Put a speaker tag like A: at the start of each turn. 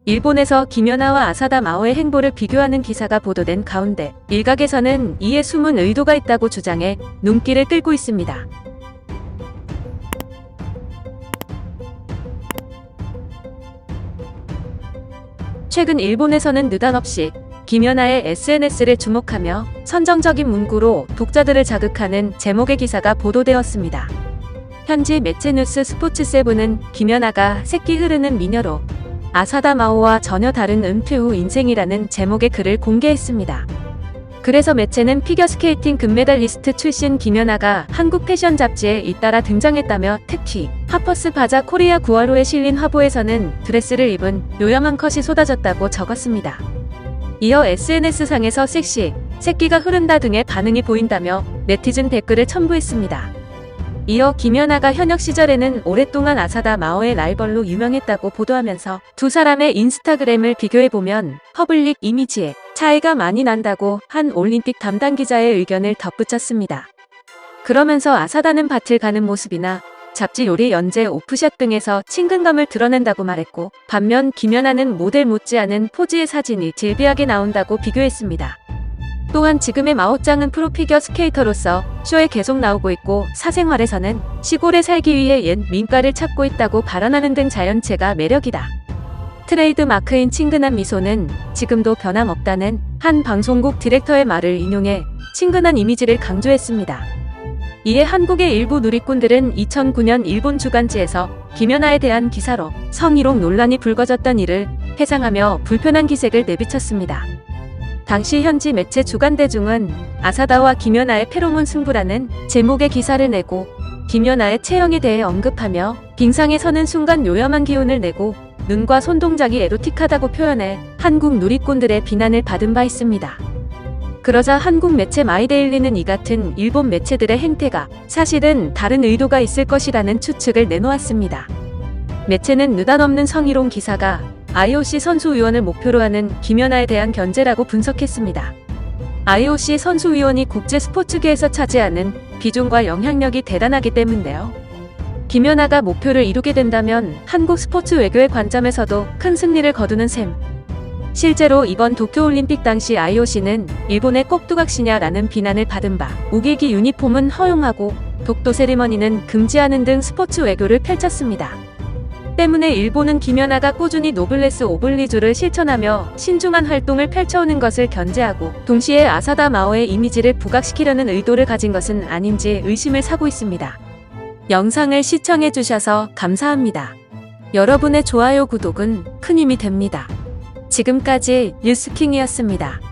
A: 일본에서 김연아와 아사다 마오의 행보를 비교하는 기사가 보도된 가운데 일각에서는 이에 숨은 의도가 있다고 주장해 눈길을 끌고 있습니다. 최근 일본에서는 느닷없이 김연아의 SNS를 주목하며 선정적인 문구로 독자들을 자극하는 제목의 기사가 보도되었습니다. 현지 매체 뉴스 스포츠7은 김연아가 새끼 흐르는 미녀로 아사다 마오와 전혀 다른 은퇴 후 인생이라는 제목의 글을 공개했습니다. 그래서 매체는 피겨스케이팅 금메달리스트 출신 김연아가 한국 패션 잡지에 잇따라 등장했다며 특히 하퍼스 바자 코리아 9월호에 실린 화보에서는 드레스를 입은 요염한 컷이 쏟아졌다고 적었습니다. 이어 SNS상에서 섹시, 새끼가 흐른다 등의 반응이 보인다며 네티즌 댓글을 첨부했습니다. 이어 김연아가 현역 시절에는 오랫동안 아사다 마오의 라이벌로 유명했다고 보도하면서 두 사람의 인스타그램을 비교해보면 퍼블릭 이미지에 차이가 많이 난다고 한 올림픽 담당 기자의 의견을 덧붙였습니다. 그러면서 아사다는 밭을 가는 모습이나 잡지 요리 연재 오프샷 등에서 친근감을 드러낸다고 말했고, 반면 김연아는 모델 못지않은 포즈의 사진이 질비하게 나온다고 비교했습니다. 또한 지금의 마오짱은 프로피겨 스케이터로서 쇼에 계속 나오고 있고 사생활에서는 시골에 살기 위해 옛 민가를 찾고 있다고 발언하는 등 자연체가 매력이다. 트레이드 마크인 친근한 미소는 지금도 변함없다는 한 방송국 디렉터의 말을 인용해 친근한 이미지를 강조했습니다. 이에 한국의 일부 누리꾼들은 2009년 일본 주간지에서 김연아에 대한 기사로 성희롱 논란이 불거졌던 일을 회상하며 불편한 기색을 내비쳤습니다. 당시 현지 매체 주간대중은 아사다와 김연아의 페로몬 승부라는 제목의 기사를 내고 김연아의 체형에 대해 언급하며 빙상에 서는 순간 요염한 기운을 내고 눈과 손동작이 에로틱하다고 표현해 한국 누리꾼들의 비난을 받은 바 있습니다. 그러자 한국 매체 마이데일리는 이 같은 일본 매체들의 행태가 사실은 다른 의도가 있을 것이라는 추측을 내놓았습니다. 매체는 느닷없는 성희롱 기사가 IOC 선수위원을 목표로 하는 김연아에 대한 견제라고 분석했습니다. IOC 선수위원이 국제 스포츠계에서 차지하는 비중과 영향력이 대단하기 때문인데요. 김연아가 목표를 이루게 된다면 한국 스포츠 외교의 관점에서도 큰 승리를 거두는 셈. 실제로 이번 도쿄올림픽 당시 IOC는 일본의 꼭두각시냐라는 비난을 받은 바 우기기 유니폼은 허용하고 독도 세리머니는 금지하는 등 스포츠 외교를 펼쳤습니다. 때문에 일본은 김연아가 꾸준히 노블레스 오블리주를 실천하며 신중한 활동을 펼쳐오는 것을 견제하고 동시에 아사다 마오의 이미지를 부각시키려는 의도를 가진 것은 아닌지 의심을 사고 있습니다. 영상을 시청해주셔서 감사합니다. 여러분의 좋아요, 구독은 큰 힘이 됩니다. 지금까지 뉴스킹이었습니다.